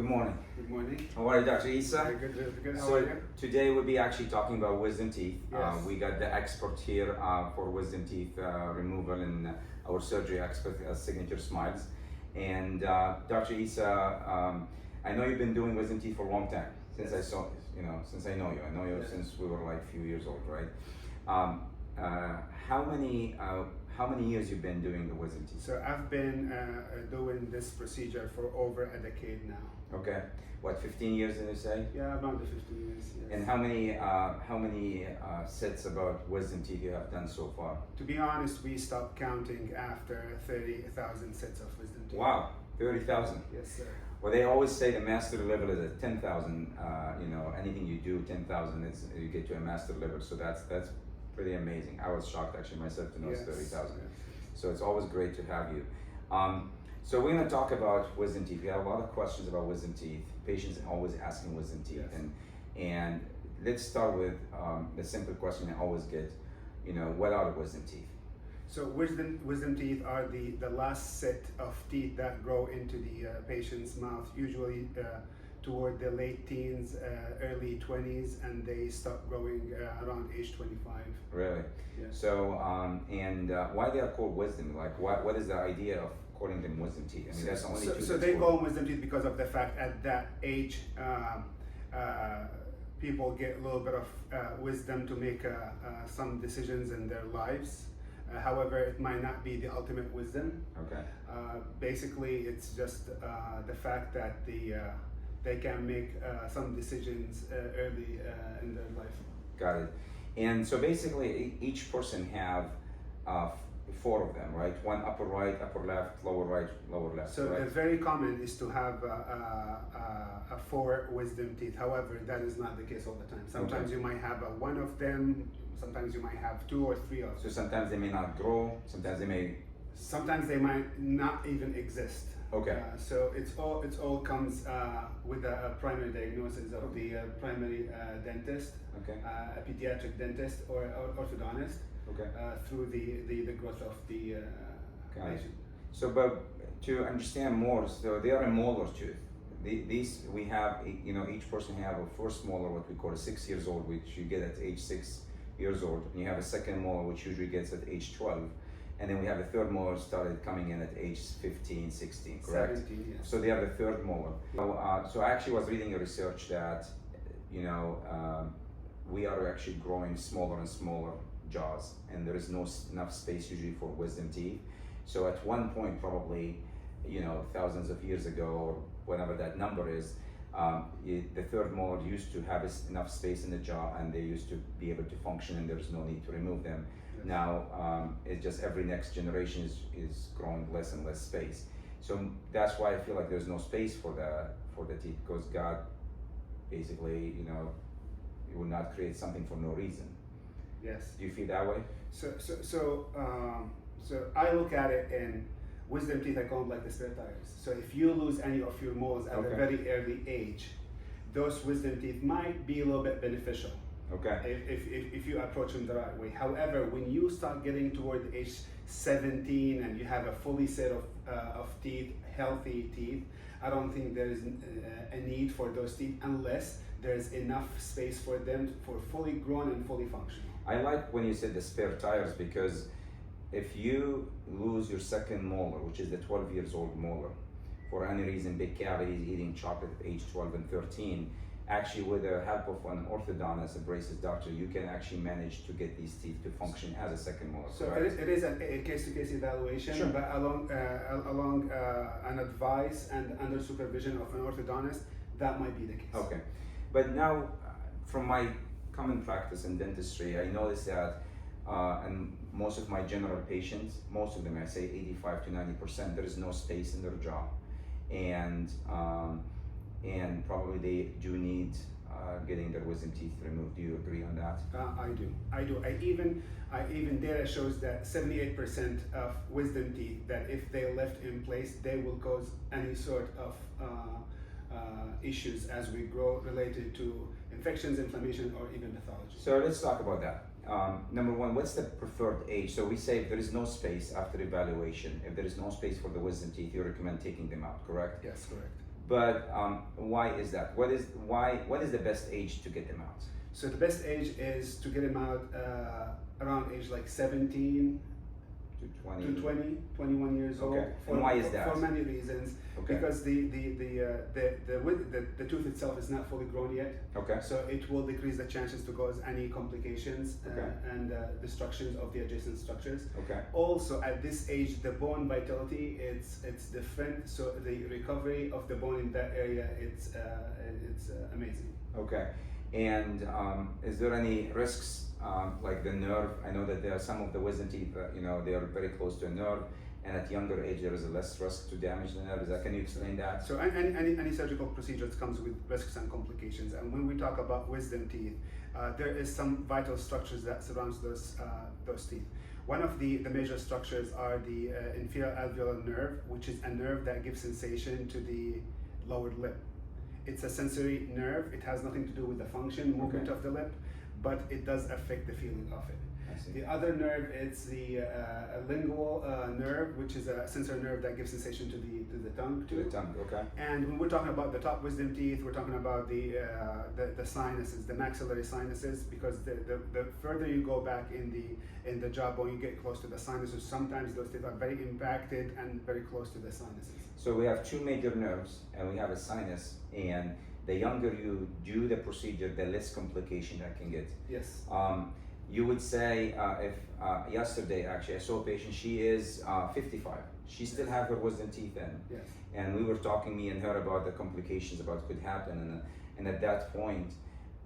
morning. Good morning. How are you, Dr. Issa? Very good. How So are you? today we'll be actually talking about wisdom teeth. Yes. We got the expert here for wisdom teeth removal and our surgery expert, Signature Smiles. And Dr. Issa, I know you've been doing wisdom teeth for a long time. Since I saw, since I know you. I know you since we were like a few years old, right? How many years you've been doing the wisdom teeth? So I've been doing this procedure for over a decade now. Okay. What, 15 years did you say? Yeah, around the 15 years. Yes. And how many sets about wisdom teeth you have done so far? To be honest, we stopped counting after 30,000 sets of wisdom teeth. Wow, 30,000. Yes, sir. Well, they always say the master level is at 10,000. Anything you do 10,000, you get to a master level. So that's pretty amazing. I was shocked actually myself to know it's 30,000. Yes. So it's always great to have you. So we're going to talk about wisdom teeth. We have a lot of questions about wisdom teeth. Patients are always asking wisdom teeth, Yes. and let's start with the simple question I always get. What are the wisdom teeth? So wisdom teeth are the last set of teeth that grow into the patient's mouth, usually toward the late teens, early 20s, and they stop growing around age 25. Really? Yes. So, why they are called wisdom? Like, what is the idea of calling them wisdom teeth? I mean, that's the only two. So they call them wisdom teeth because of the fact at that age, people get a little bit of wisdom to make some decisions in their lives. However, it might not be the ultimate wisdom. Okay. Basically, it's just the fact that they can make some decisions early in their life. Got it. And so basically, each person have 4 of them, right? One upper right, upper left, lower right, lower left. So right? the very common is to have a 4 wisdom teeth. However, that is not the case all the time. Sometimes you might have one of them. Sometimes you might have 2 or 3 of them. So sometimes they may not grow. Sometimes they may. Sometimes they might not even exist. Okay. So it's all comes with a primary diagnosis of the primary dentist, Okay. a pediatric dentist or orthodontist, Okay. through the growth of the Got it. patient. So, but to understand more, so they are a molar tooth. These we have, each person have a first molar, what we call a 6 years old, which you get at age 6 years old, and you have a second molar, which usually gets at age 12, and then we have a third molar started coming in at age 15, 16, correct? 17, yes. So they have the third molar. So I actually was reading a research that, we are actually growing smaller and smaller jaws, and there is no enough space usually for wisdom teeth. So at one point, probably, thousands of years ago, or whatever that number is, the third molar used to have enough space in the jaw, and they used to be able to function, and there's no need to remove them. Yes. Now, it's just every next generation is growing less and less space. So that's why I feel like there's no space for the teeth, because God basically, He would not create something for no reason. Yes. Do you feel that way? So I look at it in wisdom teeth. I call them like the spare tires. So if you lose any of your molars at a very early age, those wisdom teeth might be a little bit beneficial. Okay. If you approach them the right way. However, when you start getting toward age 17 and you have a fully set of teeth, healthy teeth, I don't think there is a need for those teeth unless there's enough space for them for fully grown and fully functional. I like when you said the spare tires, because if you lose your second molar, which is the 12 years old molar, for any reason, big cavities, eating chocolate at age 12 and 13, actually with the help of an orthodontist, a braces doctor, you can actually manage to get these teeth to function as a second molar. So it is a case-to-case evaluation, Sure. but along an advice and under supervision of an orthodontist, that might be the case. Okay. But now, from my common practice in dentistry, I noticed that, and most of my general patients, most of them, I say 85 to 90%, there is no space in their jaw, and probably they do need getting their wisdom teeth removed. Do you agree on that? I do. I even data shows that 78% of wisdom teeth that if they left in place, they will cause any sort of issues as we grow related to infections, inflammation, or even pathology. So let's talk about that. Number one, what's the preferred age? So we say if there is no space after evaluation, if there is no space for the wisdom teeth, you recommend taking them out, correct? Yes, correct. But why is that? What is the best age to get them out? So the best age is to get them out around age like 17 to 20, 21 years old. Okay. And why is that? For many reasons. Okay. Because the tooth itself is not fully grown yet. Okay. So it will decrease the chances to cause any complications and destructions of the adjacent structures. Okay. Also, at this age, the bone vitality it's different. So the recovery of the bone in that area it's amazing. Okay. And is there any risks like the nerve? I know that there are some of the wisdom teeth, they are very close to a nerve, and at younger age there is a less risk to damage the nerve. Can you explain that? So any surgical procedures comes with risks and complications. And when we talk about wisdom teeth, there is some vital structures that surrounds those teeth. One of the major structures are the inferior alveolar nerve, which is a nerve that gives sensation to the lower lip. It's a sensory nerve. It has nothing to do with the function, movement of the lip, but it does affect the feeling of it. I see. The other nerve, it's the lingual nerve, which is a sensory nerve that gives sensation to the tongue. To the tongue, okay. And when we're talking about the top wisdom teeth, we're talking about the sinuses, the maxillary sinuses, because the further you go back in the jawbone, you get close to the sinuses. Sometimes those teeth are very impacted and very close to the sinuses. So we have two major nerves, and we have a sinus, and the younger you do the procedure, the less complication I can get. Yes. You would say, if yesterday actually I saw a patient, she is 55. She still have her wisdom teeth in. Yes. And we were talking, me and her, about the complications about what could happen, and at that point,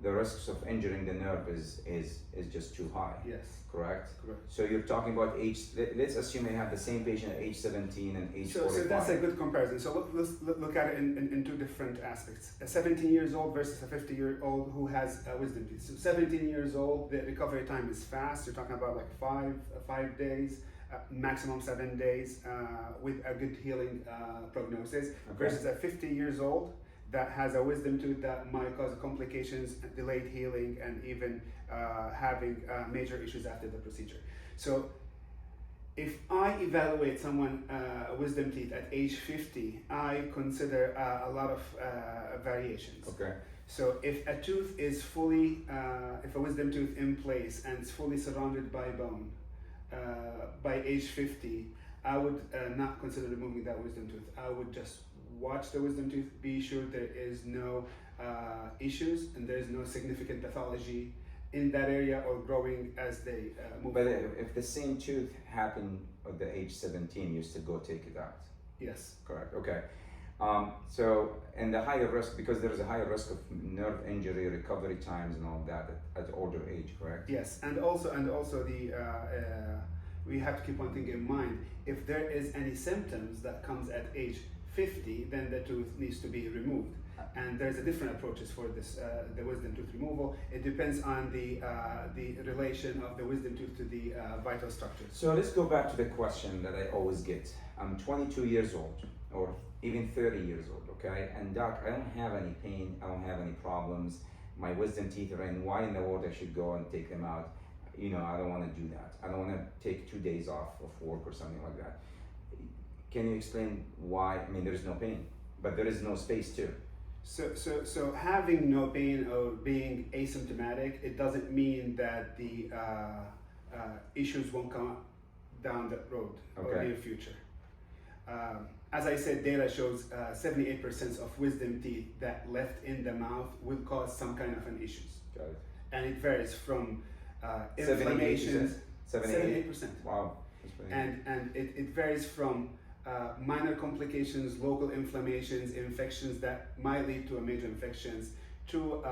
the risks of injuring the nerve is just too high. Yes. Correct? Correct. So you're talking about age, let's assume you have the same patient at age 17 and age 45. So that's a good comparison. So let's look at it in two different aspects. A 17 years old versus a 50-year-old who has wisdom teeth. So 17 years old, the recovery time is fast. You're talking about like five days, maximum 7 days, with a good healing prognosis. Okay. Versus a 50 years old that has a wisdom tooth that might cause complications, delayed healing, and even having major issues after the procedure. So if I evaluate someone wisdom teeth at age 50, I consider a lot of variations. Okay. So if a tooth is fully, if a wisdom tooth in place and it's fully surrounded by bone, by age 50, I would not consider removing that wisdom tooth. I would just watch the wisdom tooth, be sure there is no issues and there is no significant pathology in that area or growing as they move But forward. if the same tooth happened at the age 17, you still go take it out. Yes. Correct. Okay. So, and the higher risk, because there is a higher risk of nerve injury, recovery times, and all that at older age. Correct. Yes, and also the we have to keep one thing in mind. If there is any symptoms that comes at age 50, then the tooth needs to be removed. And there's a different approaches for this, the wisdom tooth removal. It depends on the relation of the wisdom tooth to the vital structures. So let's go back to the question that I always get. I'm 22 years old, or even 30 years old, okay? And doc, I don't have any pain, I don't have any problems. My wisdom teeth are in. Why in the world I should go and take them out? I don't want to do that. I don't want to take 2 days off of work or something like that. Can you explain why? I mean, there is no pain, but there is no space too. So having no pain or being asymptomatic, it doesn't mean that the issues won't come down the road or near future. As I said, data shows 78% of wisdom teeth that left in the mouth will cause some kind of an issues. Got it. And it varies from 78%? inflammations. 78%? Wow. And it varies from minor complications, local inflammations, infections that might lead to a major infections, to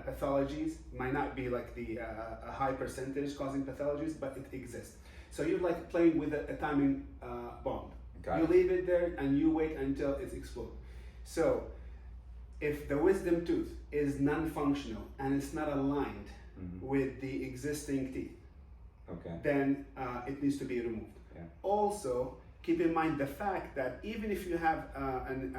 pathologies. Might not be like a high percentage causing pathologies, but it exists. So you're like playing with a timing bomb. You leave it there and you wait until it explodes. So if the wisdom tooth is non-functional and it's not aligned with the existing teeth, then it needs to be removed. Yeah. Also, keep in mind the fact that even if you have an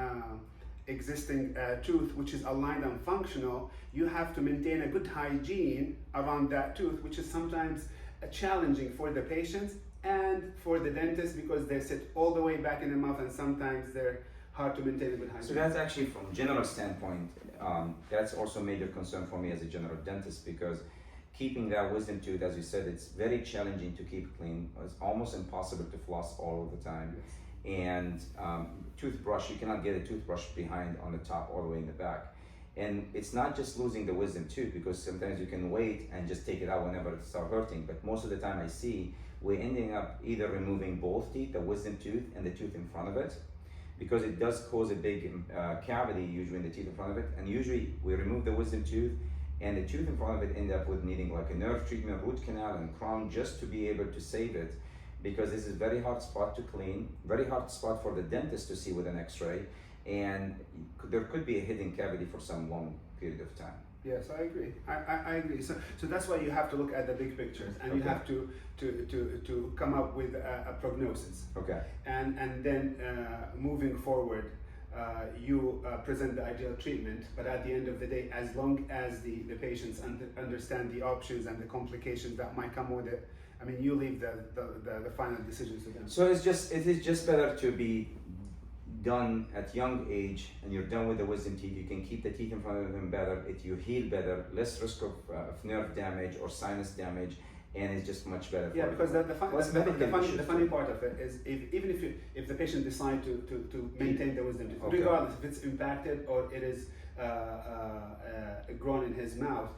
existing tooth which is aligned and functional, you have to maintain a good hygiene around that tooth, which is sometimes challenging for the patients and for the dentist, because they sit all the way back in the mouth and sometimes they're hard to maintain a good hygiene. So that's actually from general standpoint, that's also a major concern for me as a general dentist, because keeping that wisdom tooth, as you said, it's very challenging to keep clean. It's almost impossible to floss all of the time. Yes. And toothbrush, you cannot get a toothbrush behind on the top all the way in the back. And it's not just losing the wisdom tooth, because sometimes you can wait and just take it out whenever it starts hurting. But most of the time I see we're ending up either removing both teeth, the wisdom tooth and the tooth in front of it, because it does cause a big cavity usually in the teeth in front of it. And usually we remove the wisdom tooth, and the tooth in front of it end up with needing like a nerve treatment, root canal, and crown just to be able to save it, because this is a very hard spot to clean, very hard spot for the dentist to see with an x-ray, and there could be a hidden cavity for some long period of time. Yes, I agree. I agree. So that's why you have to look at the big pictures, and you have to come up with a prognosis. Okay. And then moving forward, you present the ideal treatment. But at the end of the day, as long as the patients understand the options and the complications that might come with it, I mean, you leave the final decisions to them. So it is just better to be done at young age, and you're done with the wisdom teeth. You can keep the teeth in front of them better. You heal better, less risk of nerve damage or sinus damage, and it's just much better. Yeah, because the funny part of it is even if the patient decides to maintain the wisdom tooth, regardless if it's impacted or it is grown in his mouth,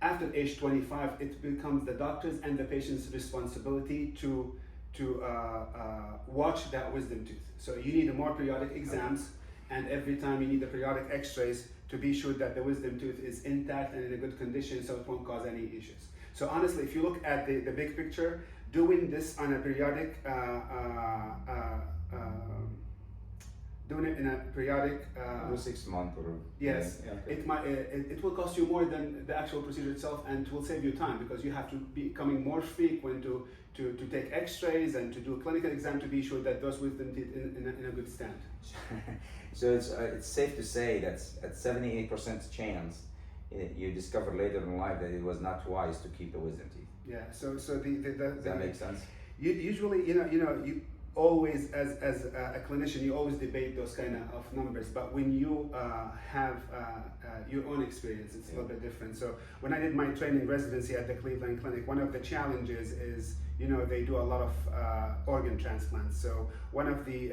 after age 25, it becomes the doctor's and the patient's responsibility to watch that wisdom tooth. So you need more periodic exams, and every time you need the periodic x-rays to be sure that the wisdom tooth is intact and in a good condition, so it won't cause any issues. So honestly, if you look at the big picture, doing this on a periodic, doing it in a periodic 6 months or yes, it will cost you more than the actual procedure itself, and it will save you time, because you have to be becoming more frequent to take x-rays and to do a clinical exam to be sure that those wisdom teeth in a good stand. So it's safe to say that at 78% chance you discover later in life that it was not wise to keep the wisdom teeth. Yeah. So does that make sense? Usually, you always, as a clinician, you always debate those kind of numbers, but when you have your own experience, it's a little bit different. So when I did my training residency at the Cleveland Clinic, one of the challenges is, they do a lot of organ transplants. So one of the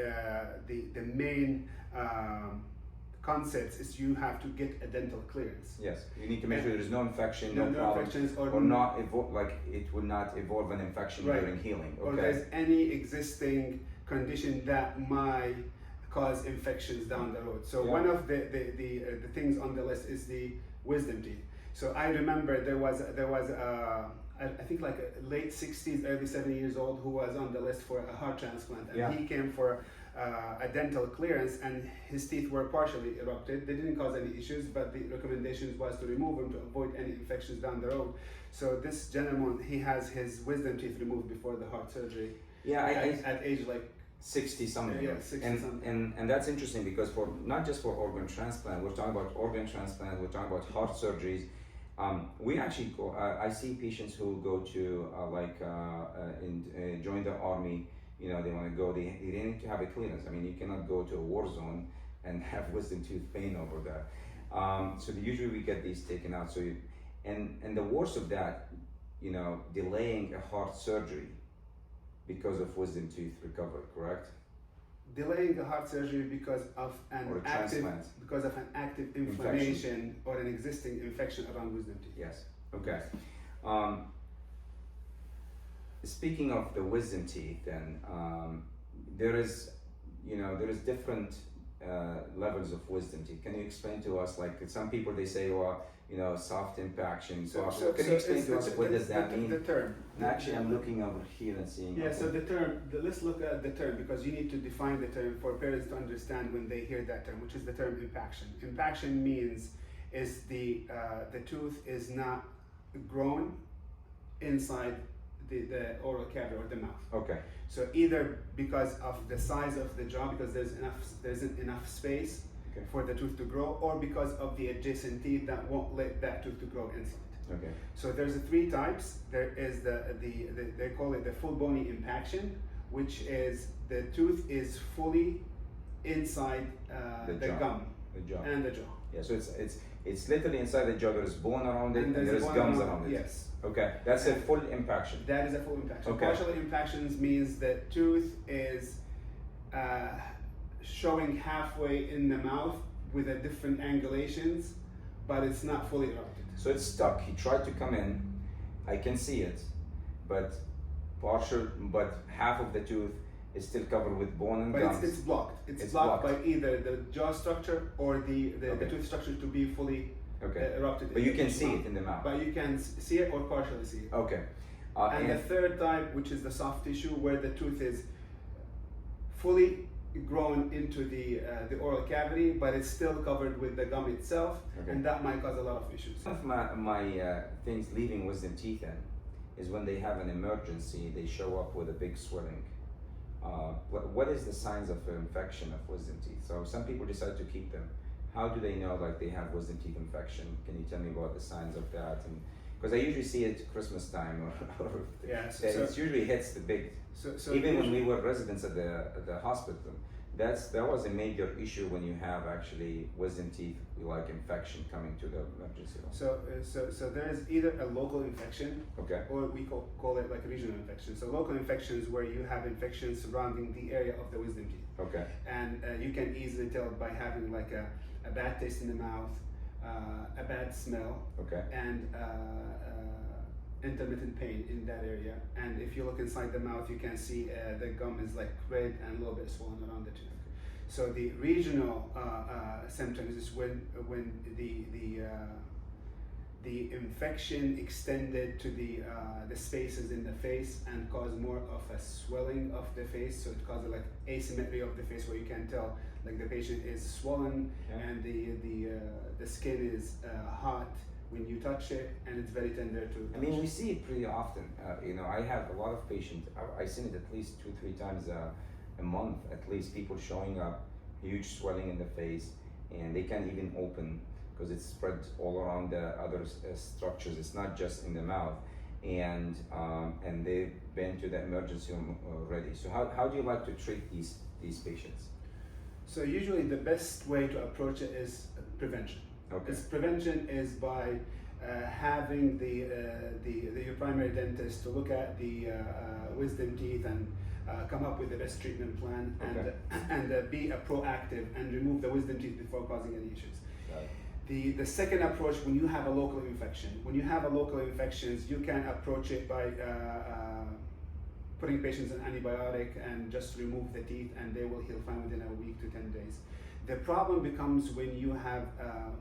main concepts is you have to get a dental clearance. Yes, you need to make sure there's no infection, no infections, or not it will not evolve an infection during healing. Or there's any existing condition that might cause infections down the road. So one of the things on the list is the wisdom teeth. So I remember there was I think like a late 60s, early 70 years old, who was on the list for a heart transplant, and he came for a dental clearance, and his teeth were partially erupted. They didn't cause any issues, but the recommendations was to remove them to avoid any infections down the road. So this gentleman, he has his wisdom teeth removed before the heart surgery. At age like 60 something. Yeah, 60 something. And that's interesting, because for not just for organ transplant, we're talking about organ transplant, we're talking about heart surgeries. We actually go, I see patients who go to join the army. They want to go, they need to have a clearance. I mean, you cannot go to a war zone and have wisdom tooth pain over that. So usually we get these taken out. So and the worst of that, delaying a heart surgery because of wisdom tooth recovery, correct? Delaying a heart surgery because of an active inflammation or an existing infection around wisdom teeth. Yes. Okay. Speaking of the wisdom teeth, then there is different levels of wisdom teeth. Can you explain to us, like some people they say, soft impaction. So can you explain to us what does that mean? The term. Actually, I'm looking over here and seeing. Yeah. So the term. Let's look at the term, because you need to define the term for parents to understand when they hear that term, which is the term impaction. Impaction means is the tooth is not grown inside the oral cavity or the mouth. Okay. So either because of the size of the jaw, because there's enough space for the tooth to grow, or because of the adjacent teeth that won't let that tooth to grow inside. Okay. So there's three types. There is they call it the full bony impaction, which is the tooth is fully inside the jaw. gum The jaw. and the jaw. Yeah, so it's literally inside the jaw. There's bone around it, and there's one gums around it. Yes. Okay, that's a full impaction. That is a full impaction. Okay. Partial impactions means the tooth is showing halfway in the mouth with a different angulations, but it's not fully erupted. So it's stuck. He tried to come in. I can see it, but half of the tooth is still covered with bone and But gums. it's blocked. It's blocked. blocked by either the jaw structure or the Okay. tooth structure to be fully Okay. erupted. But you in can the see mouth. it in the mouth. But you can see it or partially see it. Okay. And the third type, which is the soft tissue, where the tooth is fully grown into the oral cavity, but it's still covered with the gum itself, Okay. and that might cause a lot of issues. One of my things leaving wisdom teeth in is when they have an emergency, they show up with a big swelling. What is the signs of infection of wisdom teeth? So some people decide to keep them. How do they know like they have wisdom teeth infection? Can you tell me about the signs of that? And because I usually see it Christmas time, or Yeah, it usually hits the big. So Even when we were residents at the hospital, that was a major issue when you have actually wisdom teeth like infection coming to the emergency room. So there is either a local infection, Okay. or we call it like a regional infection. So local infections where you have infections surrounding the area of the wisdom teeth, Okay. and you can easily tell by having like a bad taste in the mouth, a bad smell, Okay. and intermittent pain in that area. And if you look inside the mouth, you can see the gum is like red and a little bit swollen around the tooth. So the regional symptoms is when the infection extended to the spaces in the face and caused more of a swelling of the face. So it causes like asymmetry of the face, where you can tell like the patient is swollen, Yeah. and the skin is hot when you touch it, and it's very tender to touch. I mean, we see it pretty often. I have a lot of patients. I see it at least 2-3 times a month, at least. People showing up, huge swelling in the face, and they can't even open because it's spread all around the other structures. It's not just in the mouth, and they've been to the emergency room already. So how do you like to treat these patients? So usually the best way to approach it is prevention. Okay. Prevention is by having your primary dentist to look at the wisdom teeth and come up with the best treatment plan, Okay. and be proactive and remove the wisdom teeth before causing any issues. Got it. The second approach, when you have a local infection, you can approach it by putting patients on antibiotic and just remove the teeth, and they will heal fine within a week to 10 days. The problem becomes when you have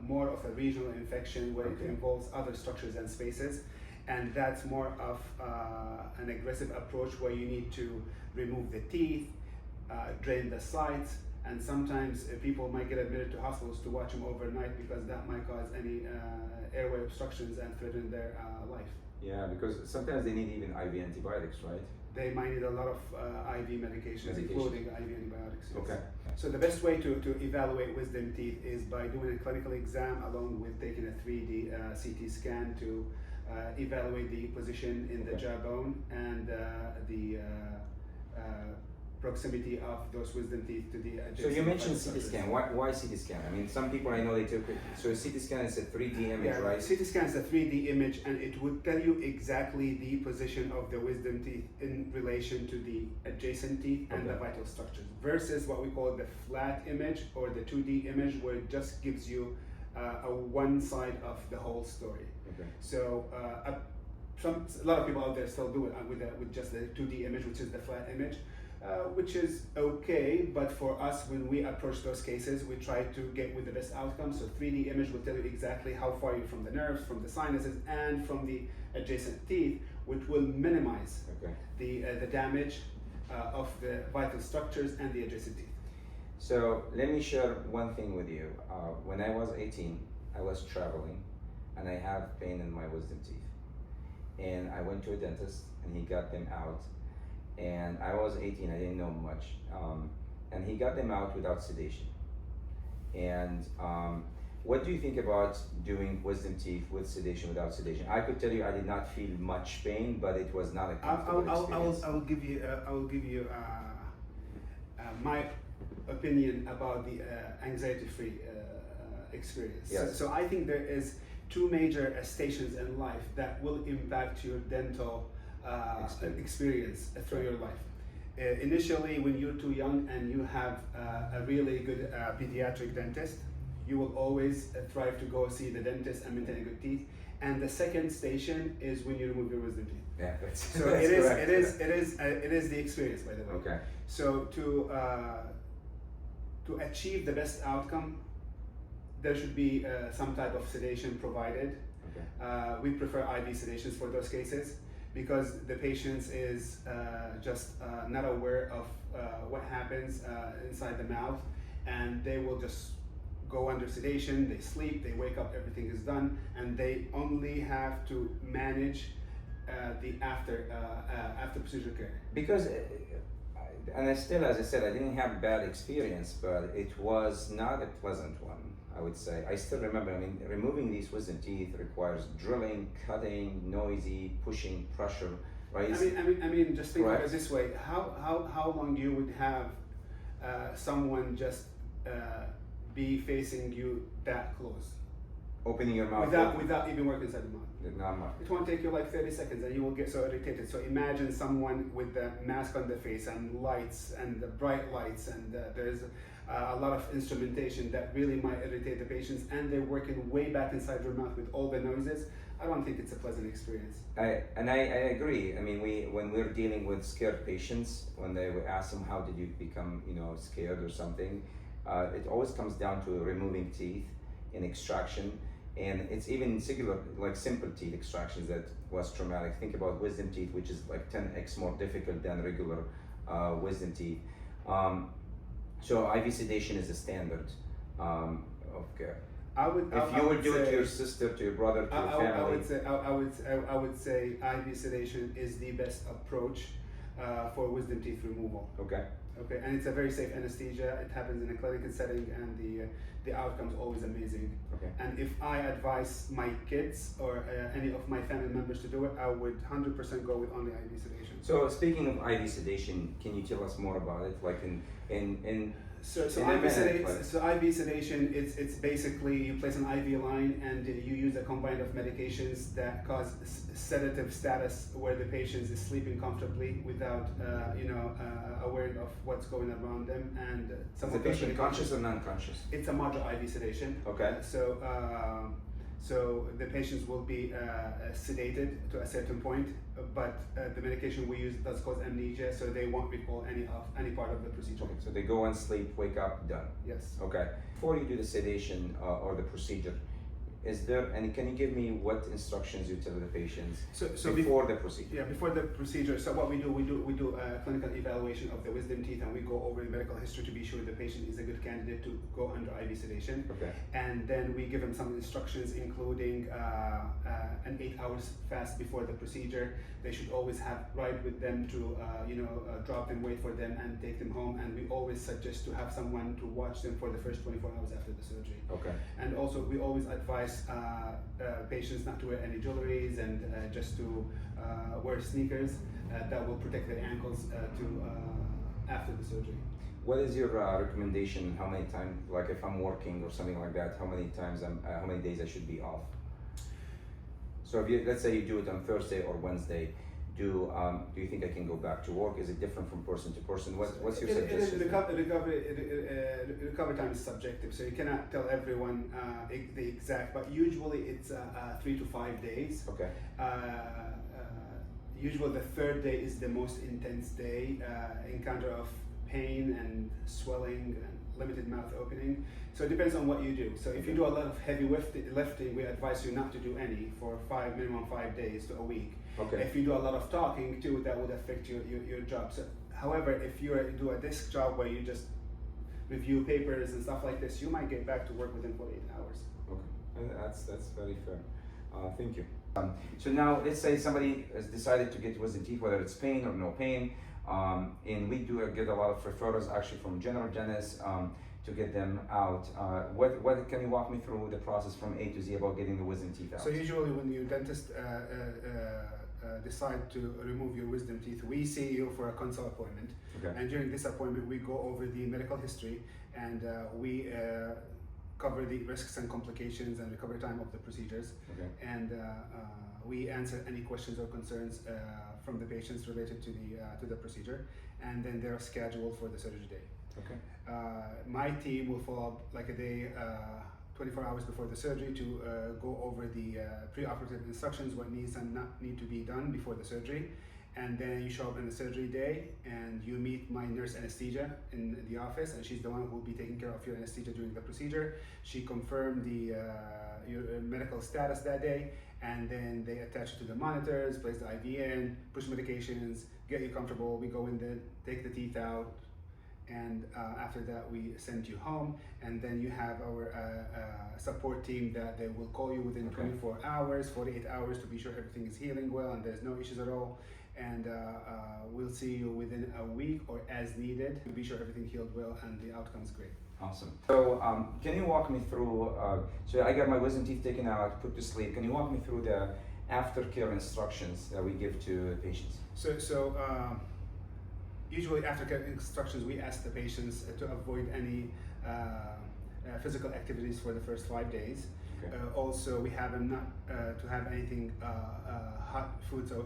more of a regional infection where Okay. it involves other structures and spaces, and that's more of an aggressive approach where you need to remove the teeth, drain the sites, and sometimes people might get admitted to hospitals to watch them overnight because that might cause any airway obstructions and threaten their life. Yeah, because sometimes they need even IV antibiotics, right? They might need a lot of IV medications, including IV antibiotics. Yes. Okay. So the best way to evaluate wisdom teeth is by doing a clinical exam along with taking a 3D CT scan to evaluate the position in the Okay. jawbone and the proximity of those wisdom teeth to the adjacent. So you mentioned vital CT structures. scan. Why CT scan? I mean, some people I know they took it. So a CT scan is a 3D image, Yeah, right? CT scan is a 3D image, and it would tell you exactly the position of the wisdom teeth in relation to the adjacent teeth and the Okay. vital structures, versus what we call the flat image or the 2D image, where it just gives you a one side of the whole story. Okay. So a lot of people out there still do it with just the 2D image, which is the flat image. Which is okay, but for us, when we approach those cases, we try to get with the best outcome. So 3D image will tell you exactly how far you're from the nerves, from the sinuses, and from the adjacent teeth, which will minimize Okay. the damage of the vital structures and the adjacent teeth. So let me share one thing with you. When I was 18, I was traveling, and I have pain in my wisdom teeth, and I went to a dentist, and he got them out. And I was 18, I didn't know much. And he got them out without sedation. And what do you think about doing wisdom teeth with sedation, without sedation? I could tell you I did not feel much pain, but it was not a comfortable experience. I will give you my opinion about the anxiety-free experience. Yes. So I think there is two major stations in life that will impact your dental experience through your life. Initially, when you're too young and you have a really good pediatric dentist, you will always thrive to go see the dentist and maintain good teeth. And the second station is when you remove your wisdom teeth. Yeah, that's, So that's correct. it is the experience, by the way. Okay. So to achieve the best outcome, there should be some type of sedation provided. Okay. We prefer IV sedations for those cases because the patient is just not aware of what happens inside the mouth, and they will just go under sedation, they sleep, they wake up, everything is done, and they only have to manage the after procedure care. Because, and I still, as I said, I didn't have bad experience, but it was not a pleasant one, I would say. I still remember, I mean, removing these wisdom teeth requires drilling, cutting, noisy, pushing, pressure, right? I mean, just think of Correct. it this way: how long you would have someone just be facing you that close, Opening your mouth without even working inside the mouth? Not much. It won't take you like 30 seconds and you will get so irritated. So imagine someone with the mask on the face and lights and the bright lights, and there's a lot of instrumentation that really might irritate the patients, and they're working way back inside your mouth with all the noises. I don't think it's a pleasant experience. I agree. I mean, when we're dealing with scared patients, when we ask them, how did you become, scared or something, it always comes down to removing teeth in extraction. And it's even singular, like simple teeth extractions that was traumatic. Think about wisdom teeth, which is like 10x more difficult than regular wisdom teeth. So IV sedation is a standard of care. If you would do it to your sister, to your brother, to your family. I would say IV sedation is the best approach for wisdom teeth removal. Okay. Okay, and it's a very safe anesthesia. It happens in a clinical setting, and the outcome's always amazing. Okay. And if I advise my kids or any of my family members to do it, I would 100% go with only IV sedation. So speaking of IV sedation, can you tell us more about it? Like So IV sedation, it's basically you place an IV line and you use a combine of medications that cause sedative status where the patient is sleeping comfortably without aware of what's going around them. And is the patient conscious or non-conscious? It's a moderate IV sedation. Okay. So the patients will be sedated to a certain point, but the medication we use does cause amnesia, so they won't recall any part of the procedure. Okay, so they go and sleep, wake up, done. Yes. Okay. Before you do the sedation or the procedure, can you give me what instructions you tell the patients before the procedure? Yeah, before the procedure. So what we do a clinical evaluation of the wisdom teeth, and we go over the medical history to be sure the patient is a good candidate to go under IV sedation. Okay. And then we give them some instructions, including an 8 hours fast before the procedure. They should always have ride with them to drop them, wait for them, and take them home. And we always suggest to have someone to watch them for the first 24 hours after the surgery. Okay. And also we always advise patients not to wear any jewelries and just to wear sneakers that will protect their ankles after the surgery. What is your recommendation? How many times, like if I'm working or something like that, how many days I should be off? So if let's say you do it on Thursday or Wednesday, do you think I can go back to work? Is it different from person to person? What's your suggestion? Recovery time is subjective, so you cannot tell everyone the exact, but usually it's 3 to 5 days. Okay. Usually the third day is the most intense day, encounter of pain and swelling and limited mouth opening. So it depends on what you do. So if you do a lot of heavy lifting, we advise you not to do any for minimum 5 days to a week. Okay. If you do a lot of talking too, that would affect your job. So, however, if you do a desk job where you just review papers and stuff like this, you might get back to work within 48 hours. Okay, that's very fair. Thank you. So now, let's say somebody has decided to get wisdom teeth, whether it's pain or no pain, and we do get a lot of referrals actually from general dentists to get them out. What can you walk me through the process from A to Z about getting the wisdom teeth out? So usually when your dentist decide to remove your wisdom teeth, we see you for a consult appointment. Okay. And during this appointment, we go over the medical history, and we cover the risks and complications and recovery time of the procedures. Okay. And we answer any questions or concerns from the patients related to the procedure, and then they're scheduled for the surgery day. Okay. My team will follow up like a day, 24 hours before the surgery, to go over the pre-operative instructions, what needs and not need to be done before the surgery. And then you show up on the surgery day, and you meet my nurse anesthesia in the office, and she's the one who will be taking care of your anesthesia during the procedure. She confirmed your medical status that day, and then they attach you to the monitors, place the IV in, push medications, get you comfortable. We go in there, take the teeth out, and after that we send you home. And then you have our support team that they will call you within 24 hours, 48 hours, to be sure everything is healing well and there's no issues at all. And we'll see you within a week or as needed to be sure everything healed well and the outcome is great. Awesome. So can you walk me through, so I got my wisdom teeth taken out, put to sleep. Can you walk me through the aftercare instructions that we give to patients? So usually aftercare instructions, we ask the patients to avoid any physical activities for the first 5 days. Okay. Also, we have them not to have anything hot foods or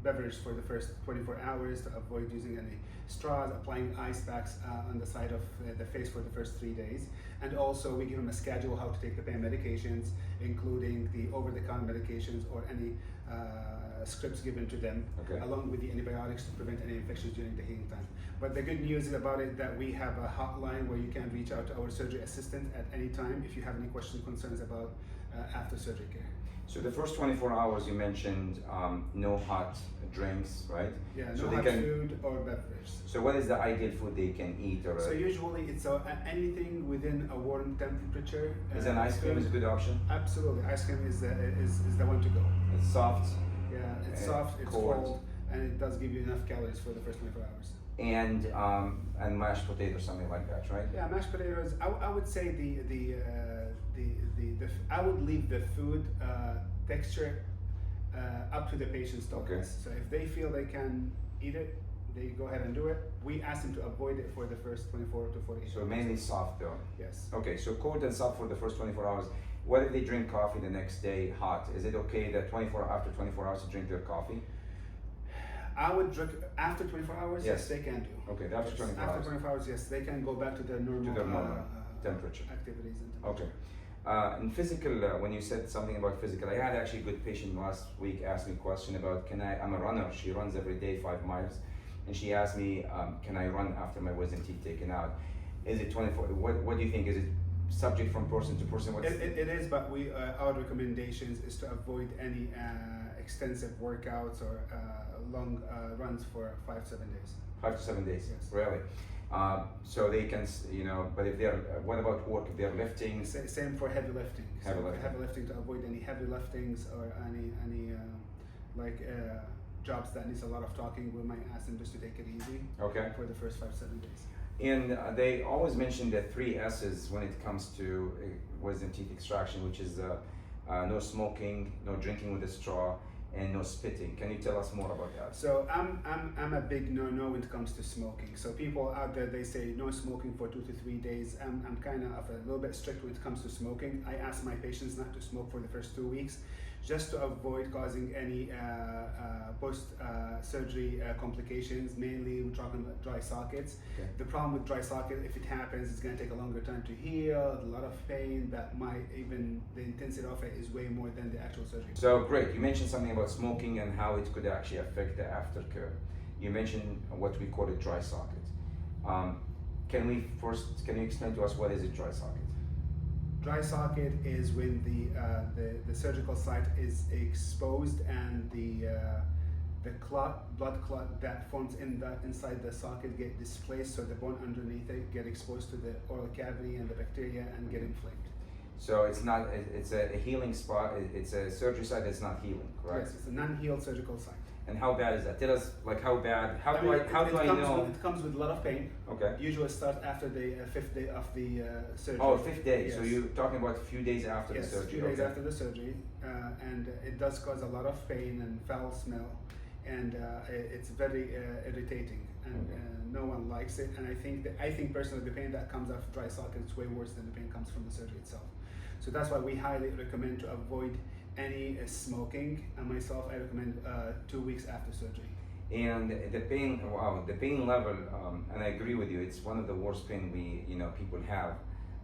beverage for the first 24 hours, to avoid using any straws, applying ice packs on the side of the face for the first 3 days. And also we give them a schedule how to take the pain medications, including the over-the-counter medications or any scripts given to them, along with the antibiotics to prevent any infections during the healing time. But the good news about it that we have a hotline where you can reach out to our surgery assistant at any time if you have any questions, concerns about after surgery care. So the first 24 hours you mentioned no hot drinks, right? Yeah, so no they hot can, food or beverage. So what is the ideal food they can eat? Or so usually it's anything within a warm temperature. Is an ice cream is a good option? Absolutely, ice cream is the one to go. It's soft. Yeah, it's soft, it's cold, and it does give you enough calories for the first 24 hours. And mashed potatoes, something like that, right? Yeah, mashed potatoes. I would say I would leave the food texture up to the patient's tolerance. So if they feel they can eat it, they go ahead and do it. We ask them to avoid it for the first 24 to 48 hours. So mainly soft though? Yes. Okay, so cold and soft for the first 24 hours. What if they drink coffee the next day hot? Is it okay that after 24 hours to drink their coffee? I would drink after 24 hours. Yes, they can do. Okay, after 24 hours. After 24 hours, yes, they can go back to their normal, temperature. Activities and temperature. Okay. In physical, when you said something about physical, I had actually a good patient last week ask me a question about I'm a runner. She runs every day 5 miles, and she asked me, can I run after my wisdom teeth taken out? Is it 24? What do you think? Is it subject from person to person? It is, but our recommendations is to avoid any extensive workouts or long runs for 5 to 7 days. 5 to 7 days. Yes. Really. So they can, but if they're, what about work? If they're lifting? Same for heavy lifting. Heavy lifting. Heavy lifting, to avoid any heavy liftings or any jobs that needs a lot of talking. We might ask them just to take it easy. Okay. For the first 5 to 7 days. And they always mention the 3 S's when it comes to wisdom teeth extraction, which is no smoking, no drinking with a straw, and no spitting. Can you tell us more about that? So I'm a big no when it comes to smoking. So people out there, they say no smoking for 2 to 3 days. I'm kind of a little bit strict when it comes to smoking. I ask my patients not to smoke for the first 2 weeks, just to avoid causing any post-surgery complications. Mainly we're talking about dry sockets. Okay. The problem with dry socket, if it happens, it's going to take a longer time to heal, a lot of pain, that might even, the intensity of it is way more than the actual surgery. So great, you mentioned something about smoking and how it could actually affect the aftercare. You mentioned what we call a dry socket. Can you explain to us what is a dry socket? Dry socket is when the surgical site is exposed and the blood clot that forms inside the socket get displaced, so the bone underneath it get exposed to the oral cavity and the bacteria and get inflamed. So it's a healing spot. It's a surgery site that's not healing, correct? Yes, it's a non-healed surgical site. And how bad is that? Tell us, like, how bad? How do I know? It comes with a lot of pain. Okay. Usually it starts after the fifth day of the surgery. Oh, fifth day. Yes. So you're talking about a few days after the surgery. Yes, a few days after the surgery, and it does cause a lot of pain and foul smell, and it's very irritating, and no one likes it. And I think personally, the pain that comes after dry socket is way worse than the pain comes from the surgery itself. So that's why we highly recommend to avoid any smoking, and myself, I recommend 2 weeks after surgery. And the pain, wow, the pain level, and I agree with you. It's one of the worst pain people have,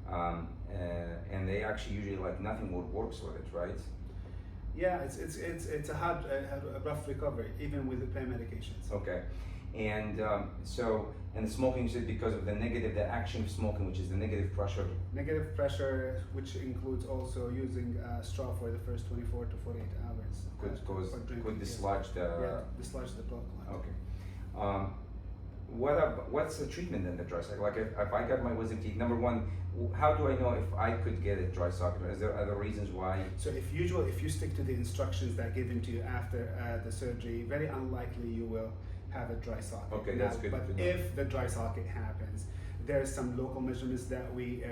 and they actually usually like nothing works with it, right? Yeah, it's a hard, a rough recovery, even with the pain medications. Okay, and and the smoking is because of the action of smoking, which is the negative pressure. Negative pressure, which includes also using straw for the first 24 to 48 hours. Could dislodge the. Dislodge the blood clot. Okay. What's the treatment in the dry socket? Like if I got my wisdom teeth, number one, how do I know if I could get a dry socket? Is there other reasons why? So if you stick to the instructions that are given to you after the surgery, very unlikely you will have a dry socket. Okay, that's good. But if the dry socket happens, there's some local measurements that we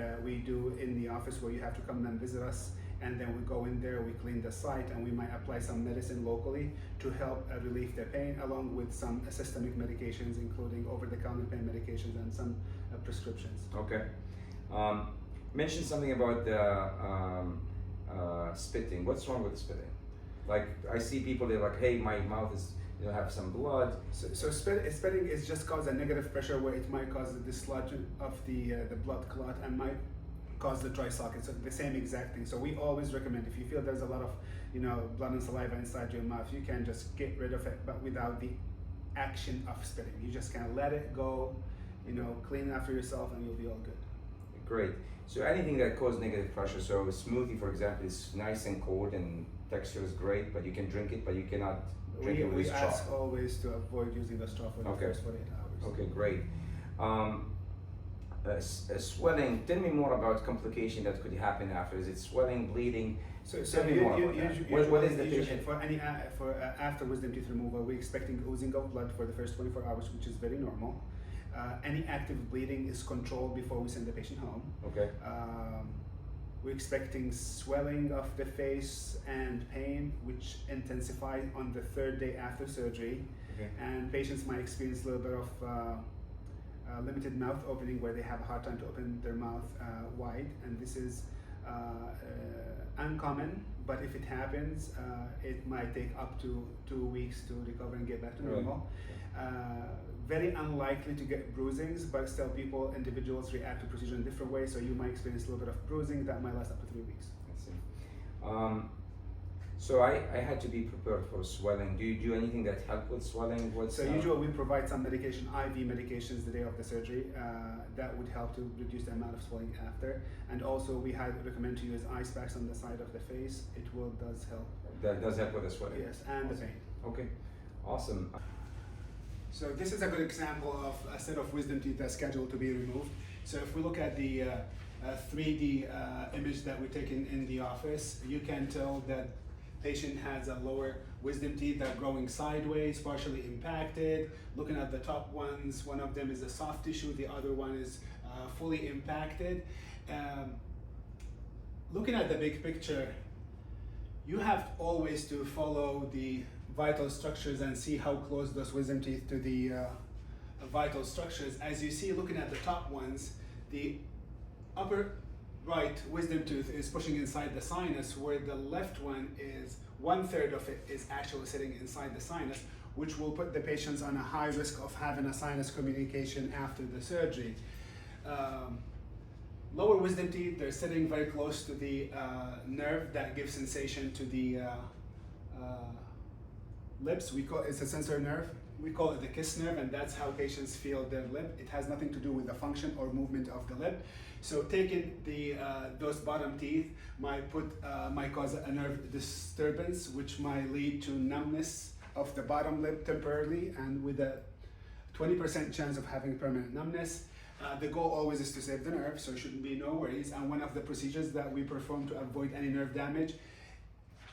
do in the office where you have to come and visit us, and then we go in there, we clean the site, and we might apply some medicine locally to help relieve the pain, along with some systemic medications, including over-the-counter pain medications and some prescriptions. Okay. Mention something about spitting. What's wrong with spitting? Like I see people, they're like, hey, my mouth is, have some blood. So spitting is just cause a negative pressure where it might cause the dislodgement of the blood clot and might cause the dry socket. So the same exact thing. So we always recommend, if you feel there's a lot of blood and saliva inside your mouth, you can just get rid of it, but without the action of spitting. You just kind of let it go, clean after yourself, and you'll be all good. Great. So anything that causes negative pressure, so a smoothie, for example, is nice and cold and texture is great, but you can drink it, but you cannot drink it with a straw. We ask always to avoid using the straw for the first 48 hours. Okay, great. Swelling, tell me more about complication that could happen after. Is it swelling, bleeding? Tell me more about that. What is the patient? For after wisdom teeth removal, we're expecting oozing of blood for the first 24 hours, which is very normal. Any active bleeding is controlled before we send the patient home. Okay. We're expecting swelling of the face and pain, which intensifies on the third day after surgery. Okay. And patients might experience a little bit of limited mouth opening, where they have a hard time to open their mouth wide. And this is uncommon, but if it happens, it might take up to 2 weeks to recover and get back to normal. Very unlikely to get bruisings, but still individuals react to procedure in different ways, so you might experience a little bit of bruising that might last up to 3 weeks. I see. So I had to be prepared for swelling. Do you do anything that help with swelling? Usually we provide some medication, IV medications the day of the surgery that would help to reduce the amount of swelling after. And also we recommend to use ice packs on the side of the face. It does help. That does help with the swelling? Yes, and the pain. Okay, awesome. So this is a good example of a set of wisdom teeth that's scheduled to be removed. So if we look at the 3D image that we take in the office, you can tell that patient has a lower wisdom teeth that are growing sideways, partially impacted. Looking at the top ones, one of them is a soft tissue, the other one is fully impacted. Looking at the big picture, you have always to follow the vital structures and see how close those wisdom teeth to the vital structures. As you see, looking at the top ones, the upper right wisdom tooth is pushing inside the sinus, where the left one is 1/3 of it is actually sitting inside the sinus, which will put the patients on a high risk of having a sinus communication after the surgery. Lower wisdom teeth, they're sitting very close to the nerve that gives sensation to the lips. It's a sensory nerve. We call it the kiss nerve, and that's how patients feel their lip. It has nothing to do with the function or movement of the lip. So taking those bottom teeth might cause a nerve disturbance, which might lead to numbness of the bottom lip temporarily, and with a 20% chance of having permanent numbness. The goal always is to save the nerve, so shouldn't be no worries. And one of the procedures that we perform to avoid any nerve damage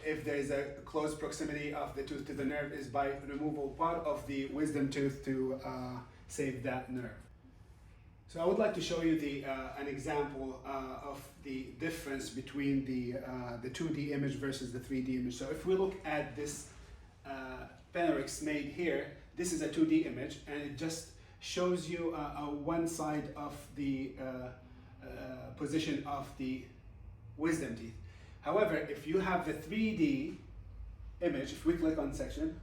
if there is a close proximity of the tooth to the nerve is by removal part of the wisdom tooth to save that nerve. So I would like to show you an example of the difference between the 2D image versus the 3D image. So if we look at this Panorix made here, this is a 2D image, and it just shows you one side of the position of the wisdom teeth. However, if you have the 3D image, if we click on section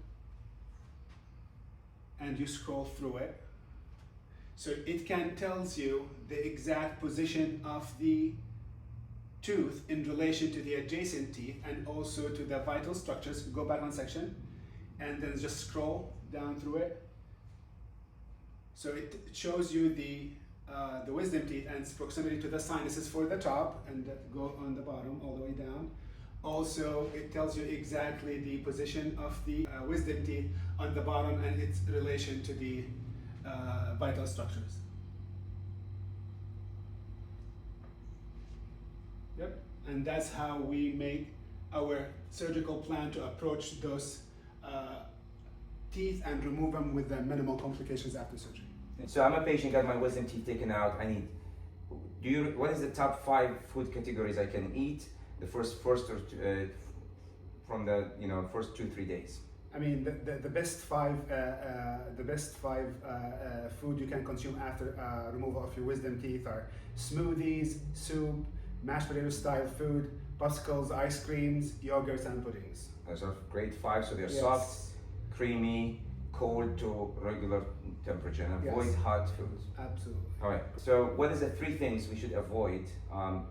and you scroll through it, so it tells you the exact position of the tooth in relation to the adjacent teeth and also to the vital structures. Go back on section and then just scroll down through it. So it shows you the wisdom teeth and its proximity to the sinuses for the top, and that go on the bottom all the way down. Also, it tells you exactly the position of the wisdom teeth on the bottom and its relation to the vital structures. Yep, and that's how we make our surgical plan to approach those teeth and remove them with the minimal complications after surgery. So I'm a patient, got my wisdom teeth taken out. What is the top 5 food categories I can eat the first or from the first 2-3 days? I mean, the best five food you can consume after removal of your wisdom teeth are smoothies, soup, mashed potato style food, popsicles, ice creams, yogurts, and puddings. Those are great 5. So they're Yes. soft, creamy, cold to regular temperature, and avoid Yes. hot foods. Absolutely. All right. So what is the 3 things we should avoid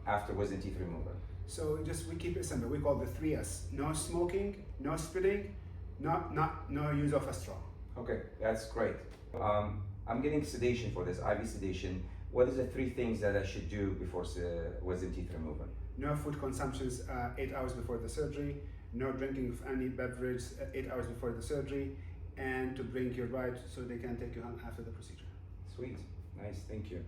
after wisdom teeth removal? So we keep it simple. We call the 3S: no smoking, no spitting, no use of a straw. Okay, that's great. I'm getting sedation for this, IV sedation. What is the 3 things that I should do before wisdom teeth removal? No food consumptions 8 hours before the surgery. No drinking of any beverage 8 hours before the surgery, and to bring your ride so they can take you home after the procedure. Sweet, nice, thank you.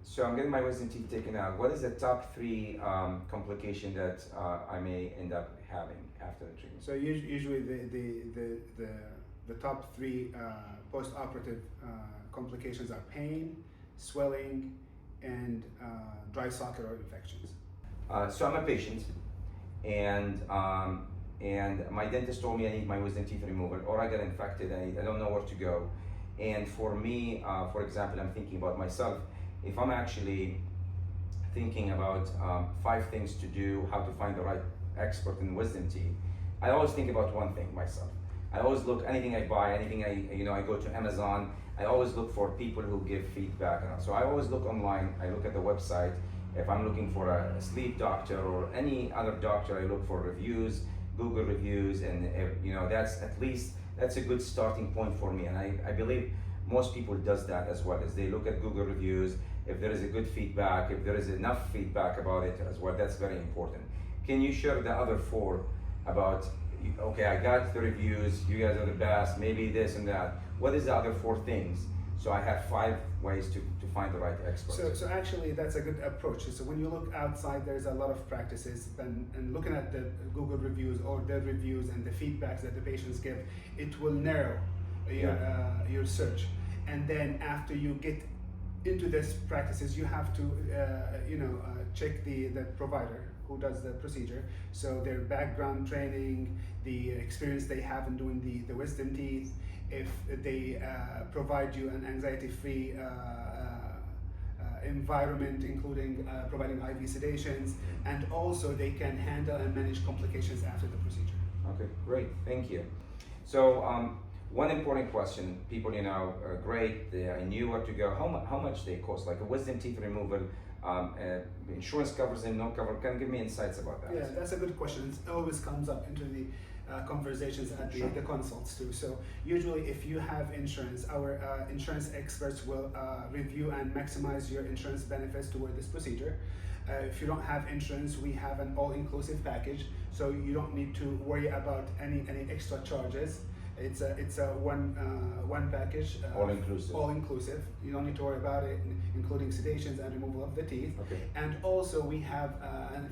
So I'm getting my wisdom teeth taken out. What is the top 3 complication that I may end up having after the treatment? So usually the top 3 post-operative complications are pain, swelling, and dry socket or infections. So I'm a patient, and my dentist told me I need my wisdom teeth removal, or I got infected. I don't know where to go. And for me, for example, I'm thinking about myself. If I'm actually thinking about 5 things to do, how to find the right expert in wisdom teeth, I always think about one thing myself. I always look, anything I buy, anything I go to Amazon, I always look for people who give feedback. So I always look online, I look at the website. If I'm looking for a sleep doctor or any other doctor, I look for reviews, Google reviews, and that's a good starting point for me. And I believe most people does that as well, as they look at Google reviews. If there is a good feedback, if there is enough feedback about it as well, that's very important. Can you share the other 4 about, okay, I got the reviews, you guys are the best, maybe this and that. What is the other 4 things? So I have 5 ways to find the right expert. So actually that's a good approach. So when you look outside, there's a lot of practices, and looking at the Google reviews or the reviews and the feedbacks that the patients give, it will narrow your search. And then after you get into these practices, you have to check the provider who does the procedure. So their background training, the experience they have in doing the wisdom teeth, if they provide you an anxiety-free environment, including providing IV sedations, and also they can handle and manage complications after the procedure. Okay, great, thank you. So one important question, people are great, I knew where to go. How much they cost? Like a wisdom teeth removal, insurance covers and no cover. Can you give me insights about that? Yeah, that's a good question. It always comes up into the conversations at the consults too. So usually if you have insurance, our insurance experts will review and maximize your insurance benefits toward this procedure. If you don't have insurance, we have an all-inclusive package, so you don't need to worry about any extra charges. It's a one package. All inclusive. All inclusive. You don't need to worry about it, including sedations and removal of the teeth. Okay. And also we have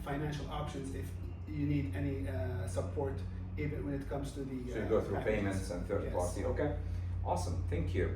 financial options if you need any support, even when it comes to the. So you go through payments and third Yes. party. Okay, awesome. Thank you.